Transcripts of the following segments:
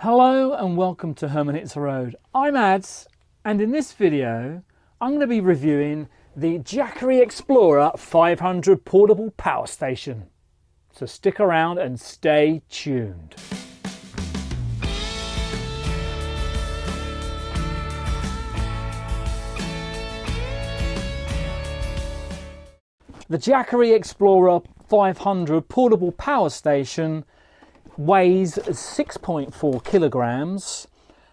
Hello and welcome to Herman Hits the Road. I'm Ads, and in this video I'm going to be reviewing the Jackery Explorer 500 portable power station. So stick around and stay tuned. The Jackery Explorer 500 portable power station weighs 6.4 kilograms,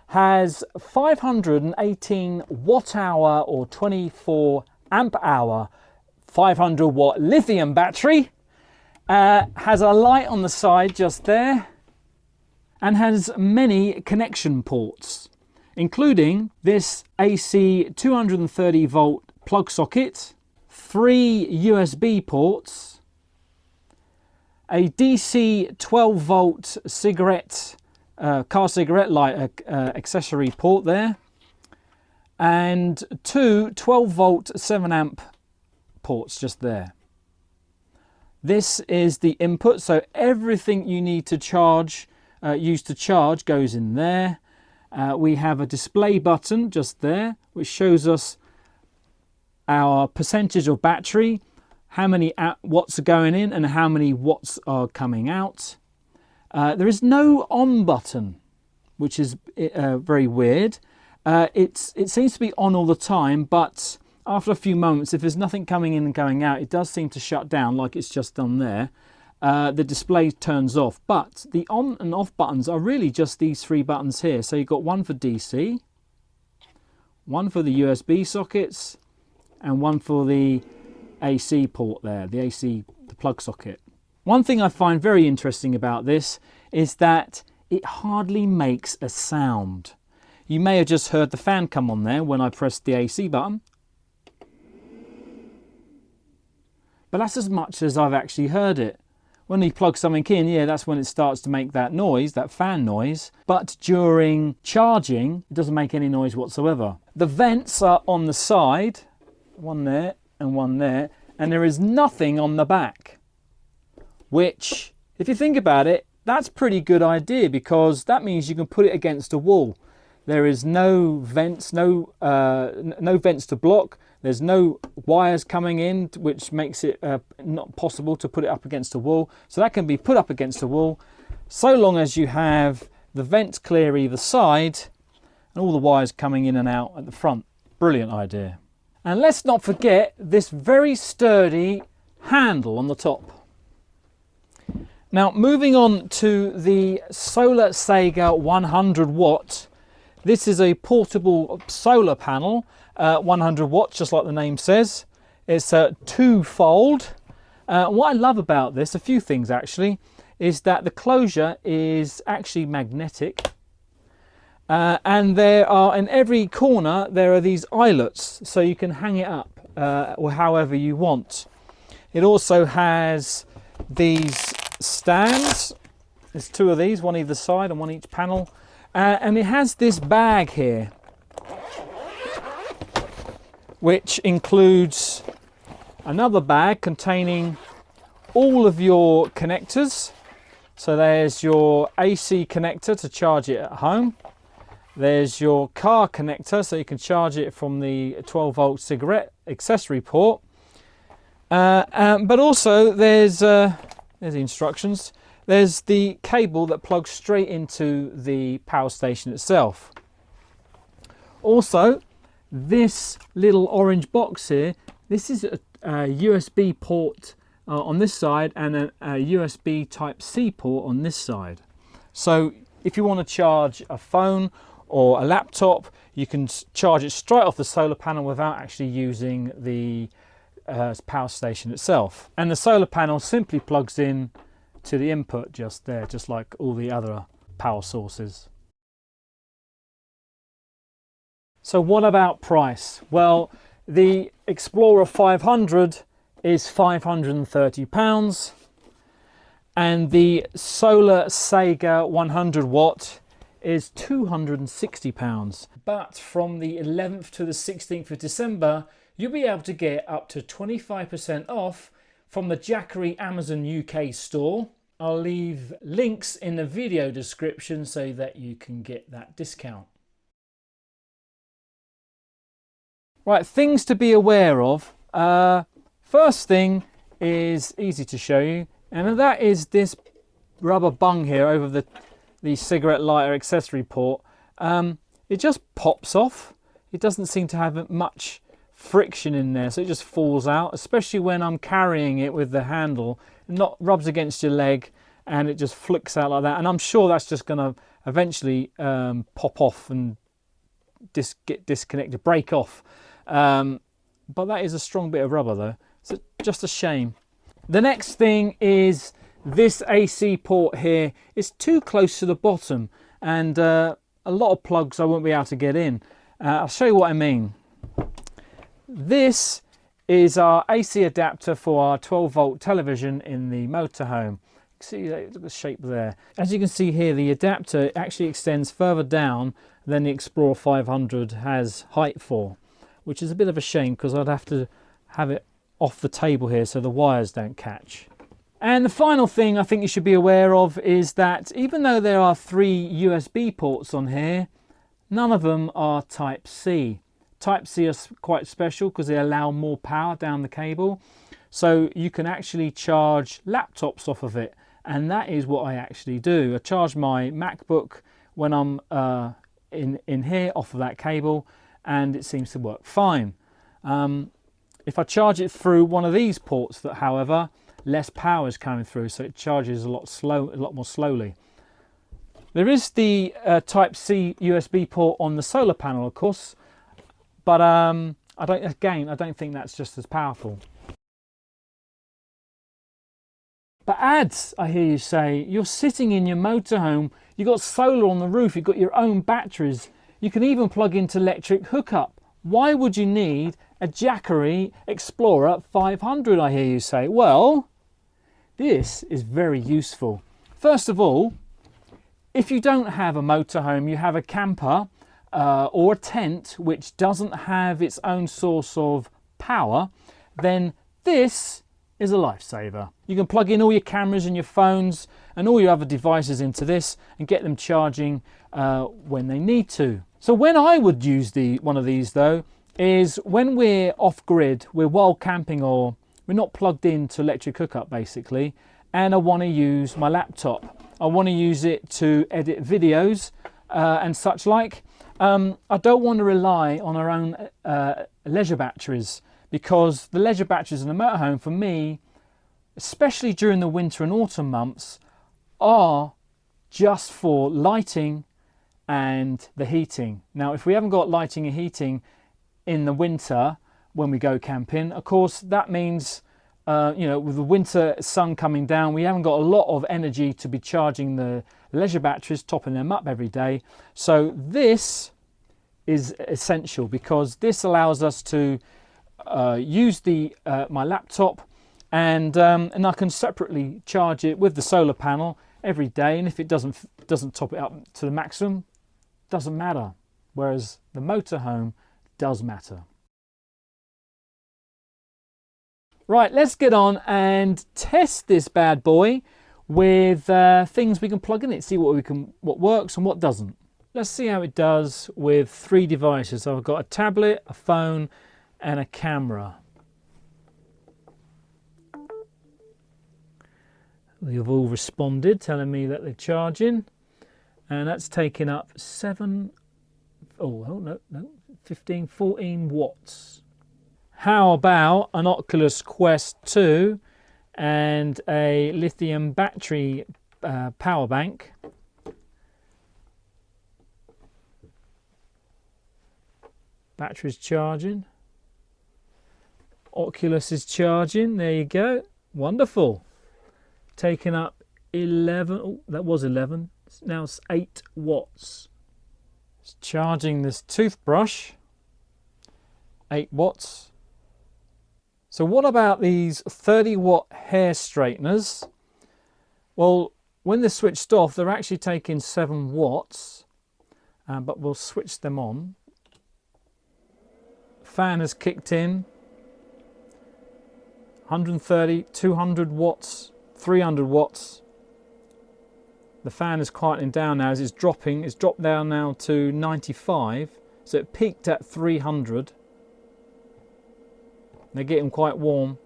has 518 watt hour or 24 amp hour 500 watt lithium battery, has a light on the side just there, and has many connection ports, including this AC 230 volt plug socket, 3 USB ports, a DC 12 volt cigarette, car cigarette light accessory port there, and two 12 volt 7 amp ports just there. This is the input, so everything you need to charge, use to charge, goes in there. We have a display button just there, which shows us our percentage of battery, how many watts are going in and how many watts are coming out. There is no on button, which is very weird. It seems to be on all the time, but after a few moments, if there's nothing coming in and going out, it does seem to shut down like it's just done there. The display turns off, but the on and off buttons are really just these three buttons here. So you've got one for DC, one for the USB sockets, and one for the AC port there, the plug socket. One thing I find very interesting about this is that it hardly makes a sound. You may have just heard the fan come on there when I pressed the AC button, but that's as much as I've actually heard it. When you plug something in, yeah, that's when it starts to make that noise, that fan noise, but during charging it doesn't make any noise whatsoever. The vents are on the side, one there and one there, and there is nothing on the back, which, if you think about it, that's a pretty good idea, because that means you can put it against a wall. There is no vents, no vents to block. There's no wires coming in, which makes it not possible to put it up against a wall. So that can be put up against a wall, so long as you have the vents clear either side and all the wires coming in and out at the front. Brilliant idea. And let's not forget this very sturdy handle on the top. Now, moving on to the SolarSaga 100 watt. This is a portable solar panel, 100 watts, just like the name says. It's a two-fold. What I love about this, a few things actually, is that the closure is actually magnetic. And there are, in every corner, there are these eyelets, so you can hang it up or however you want. It also has these stands. There's two of these, one either side and one each panel. And it has this bag here, which includes another bag containing all of your connectors. So there's your AC connector to charge it at home. There's your car connector, so you can charge it from the 12 volt cigarette accessory port. But also there's the instructions. There's the cable that plugs straight into the power station itself. Also, this little orange box here, this is a USB port on this side and a USB type C port on this side. So if you want to charge a phone or a laptop, you can charge it straight off the solar panel without actually using the power station itself. And the solar panel simply plugs in to the input just there, just like all the other power sources. So what about price? Well, the Explorer 500 is £530, and the SolarSaga 100 watt is £260. But from the 11th to the 16th of December, you'll be able to get up to 25% off from the Jackery Amazon UK store. I'll leave links in the video description so that you can get that discount. Right, things to be aware of. First thing is easy to show you, and that is this rubber bung here over the cigarette lighter accessory port. It just pops off. It doesn't seem to have much friction in there, so it just falls out, especially when I'm carrying it with the handle. It not rubs against your leg and it just flicks out like that, and I'm sure that's just going to eventually pop off and get disconnected, break off. But that is a strong bit of rubber though, so just a shame. The next thing is this AC port here is too close to the bottom, and a lot of plugs I won't be able to get in. I'll show you what I mean. This is our AC adapter for our 12-volt television in the motorhome. See the shape there. As you can see here, the adapter actually extends further down than the Explorer 500 has height for, which is a bit of a shame because I'd have to have it off the table here so the wires don't catch. And the final thing I think you should be aware of is that even though there are 3 USB ports on here, none of them are Type C. Type C are quite special because they allow more power down the cable, so you can actually charge laptops off of it, and that is what I actually do. I charge my MacBook when I'm in here off of that cable, and it seems to work fine. If I charge it through one of these ports, that however, less power is coming through, so it charges a lot more slowly. There is the Type C USB port on the solar panel, of course, but I don't think that's just as powerful. But ads, I hear you say, you're sitting in your motorhome, you've got solar on the roof, you've got your own batteries, you can even plug into electric hookup. Why would you need a Jackery Explorer 500, I hear you say? Well, this is very useful. First of all, if you don't have a motorhome, you have a camper or a tent which doesn't have its own source of power, then this is a lifesaver. You can plug in all your cameras and your phones and all your other devices into this and get them charging when they need to. So when I would use one of these though, is when we're off grid, we're wild camping or we're not plugged into electric hookup basically, and I want to use my laptop. I want to use it to edit videos and such like. I don't want to rely on our own leisure batteries, because the leisure batteries in the motorhome for me, especially during the winter and autumn months, are just for lighting and the heating. Now if we haven't got lighting and heating in the winter when we go camping, of course that means you know, with the winter sun coming down, we haven't got a lot of energy to be charging the leisure batteries, topping them up every day. So this is essential because this allows us to use my laptop, and I can separately charge it with the solar panel every day, and if it doesn't top it up to the maximum, doesn't matter, whereas the motorhome does matter. Right, let's get on and test this bad boy with things we can plug in it, see what works and what doesn't. Let's see how it does with 3 devices. So I've got a tablet, a phone and a camera. They've all responded, telling me that they're charging, and that's taking up 15, 14 watts. How about an Oculus Quest 2 and a lithium battery power bank? Battery's charging. Oculus is charging. There you go. Wonderful. Taking up 11. Oh, that was 11. Now it's 8 watts. It's charging this toothbrush. 8 watts. So what about these 30-watt hair straighteners? Well, when they're switched off, they're actually taking 7 watts, but we'll switch them on. Fan has kicked in. 130, 200 watts, 300 watts. The fan is quietening down now as it's dropping. It's dropped down now to 95. So it peaked at 300. They're getting quite warm.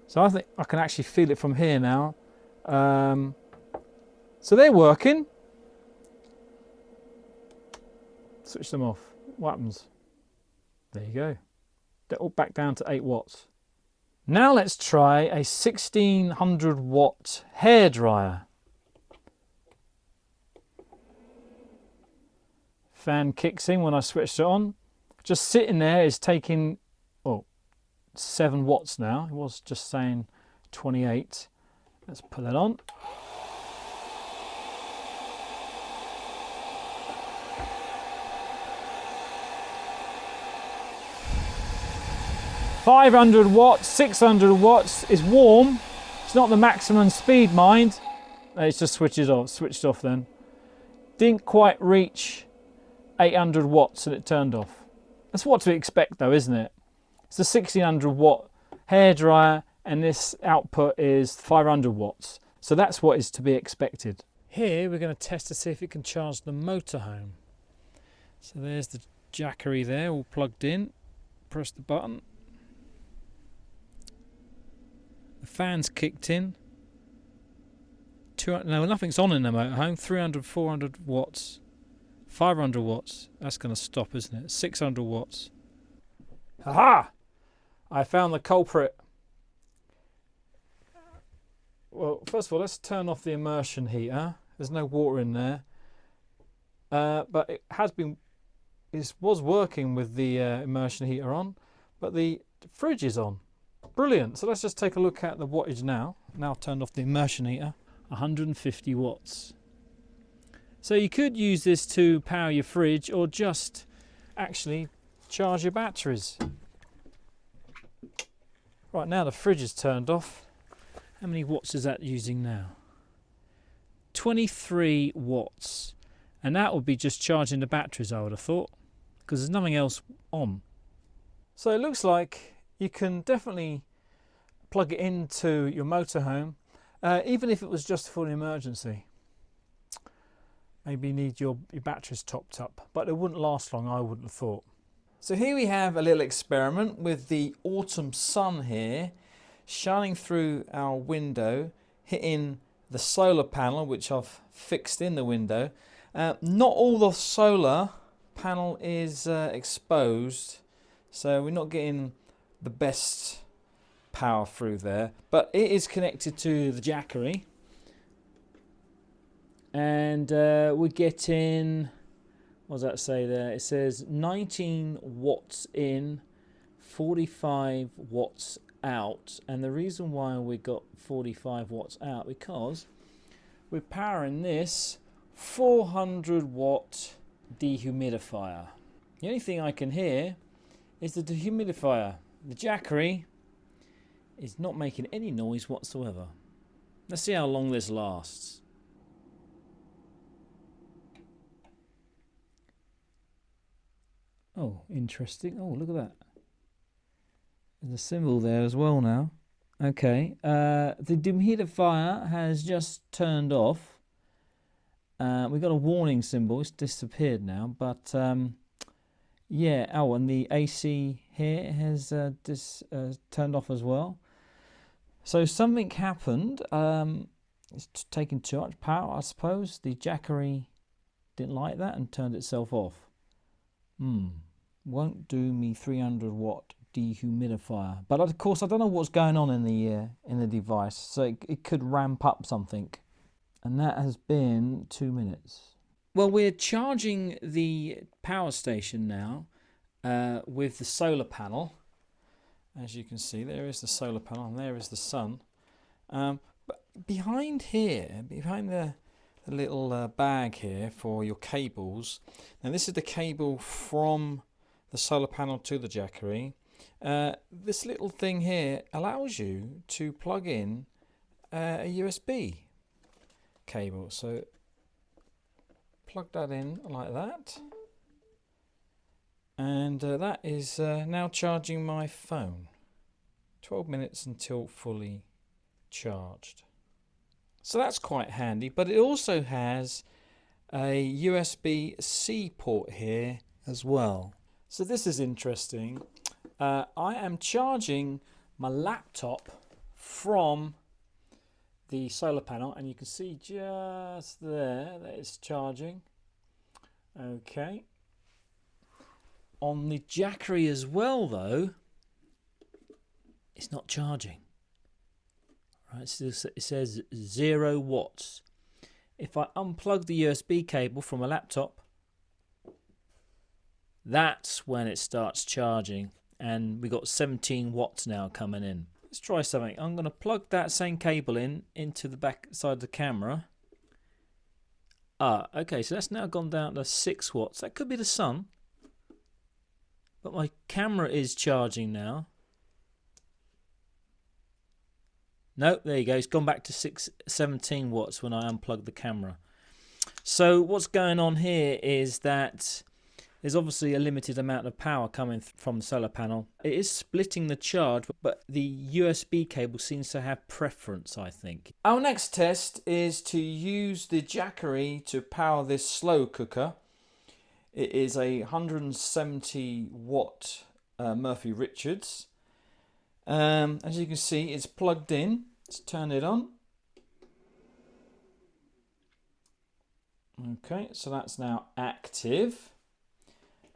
So I think I can actually feel it from here now. So they're working. Switch them off. What happens? There you go. They're all back down to 8 watts. Now let's try a 1600 watt hairdryer. Fan kicks in when I switched it on. Just sitting there is taking 7 watts now. It was just saying 28. Let's put that on. $500 watts, 600 watts. Is warm. It's not the maximum speed, mind. It just switched off then. Didn't quite reach 800 watts and it turned off. That's what to expect though, isn't it? It's a 1600 watt hairdryer and this output is 500 watts. So that's what is to be expected. Here we're going to test to see if it can charge the motorhome. So there's the Jackery there, all plugged in. Press the button. The fan's kicked in. No, nothing's on in the motorhome. 300, 400 watts. 500 watts. That's going to stop, isn't it? 600 watts. Aha! I found the culprit. Well, first of all, let's turn off the immersion heater. There's no water in there. But it was working with the immersion heater on, but the fridge is on. Brilliant. So let's just take a look at the wattage now. Now I've turned off the immersion heater. 150 watts. So you could use this to power your fridge or just actually charge your batteries. Right, now the fridge is turned off. How many watts is that using now? 23 watts. And that would be just charging the batteries, I would have thought, because there's nothing else on. So it looks like you can definitely plug it into your motorhome, even if it was just for an emergency. Maybe you need your batteries topped up, but it wouldn't last long, I wouldn't have thought. So here we have a little experiment with the autumn sun here, shining through our window, hitting the solar panel, which I've fixed in the window. Not all the solar panel is exposed, so we're not getting the best power through there, but it is connected to the Jackery. And we're getting, what does that say there? It says 19 watts in, 45 watts out. And the reason why we got 45 watts out, because we're powering this 400 watt dehumidifier. The only thing I can hear is the dehumidifier. The Jackery is not making any noise whatsoever. Let's see how long this lasts. Oh, interesting. Oh, look at that. There's a symbol there as well now. Okay. The dehumidifier has just turned off. We've got a warning symbol. It's disappeared now. But, yeah. Oh, and the AC here has turned off as well. So something happened. It's taking too much power, I suppose. The Jackery didn't like that and turned itself off. Won't do me 300 watt dehumidifier, but of course I don't know what's going on in the device, so it could ramp up something, and that has been 2 minutes. Well, we're charging the power station now with the solar panel. As you can see, there is the solar panel and there is the sun, but behind here, behind the little bag here for your cables. Now this is the cable from the solar panel to the Jackery. This little thing here allows you to plug in a USB cable. So plug that in like that. And that is now charging my phone. 12 minutes until fully charged. So that's quite handy, but it also has a USB-C port here as well. So this is interesting. I am charging my laptop from the solar panel, and you can see just there that it's charging. Okay. On the Jackery as well, though, it's not charging. Right, so it says 0 watts. If I unplug the USB cable from a laptop, that's when it starts charging, and we got 17 watts now coming in. Let's try something. I'm going to plug that same cable into the back side of the camera. Okay, so that's now gone down to 6 watts. That could be the sun, but my camera is charging now. No, there you go. It's gone back to 17 watts when I unplug the camera. So what's going on here is that there's obviously a limited amount of power coming from the solar panel. It is splitting the charge, but the USB cable seems to have preference, I think. Our next test is to use the Jackery to power this slow cooker. It is a 170 watt Murphy Richards. As you can see, it's plugged in. Let's turn it on. Okay, so that's now active.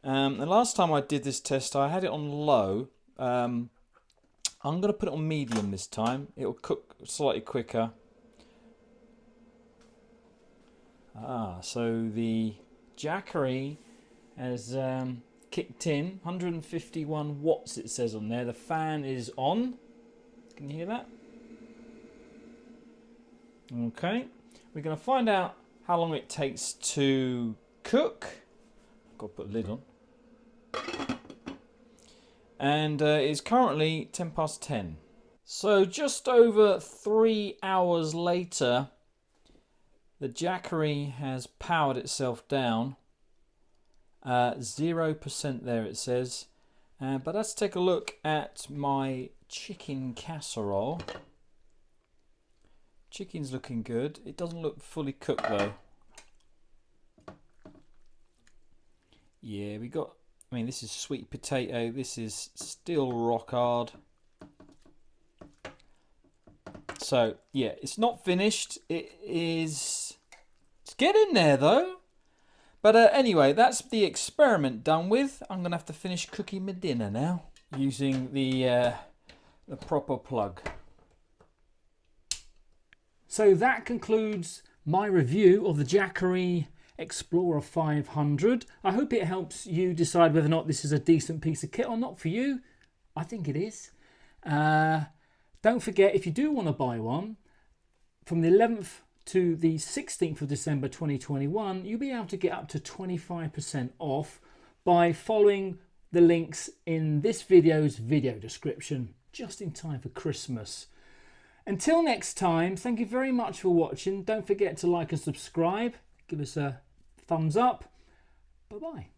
The last time I did this test, I had it on low. I'm going to put it on medium this time. It will cook slightly quicker. So the Jackery has kicked in. 151 watts it says on there. The fan is on. Can you hear that? Okay. We're going to find out how long it takes to cook. I've got to put a lid on. And it's currently 10 past 10. So just over 3 hours later, the Jackery has powered itself down. 0% there it says. But let's take a look at my chicken casserole. Chicken's looking good. It doesn't look fully cooked though. Yeah, this is sweet potato. This is still rock hard. So yeah, it's not finished. It's getting there though. But anyway, that's the experiment done with. I'm gonna have to finish cooking my dinner now using the proper plug. So that concludes my review of the Jackery Explorer 500. I hope it helps you decide whether or not this is a decent piece of kit or not for you. I think it is. Don't forget, if you do want to buy one, from the 11th to the 16th of December 2021, you'll be able to get up to 25% off by following the links in this video's video description, just in time for Christmas. Until next time, thank you very much for watching. Don't forget to like and subscribe. Give us a thumbs up. Bye-bye.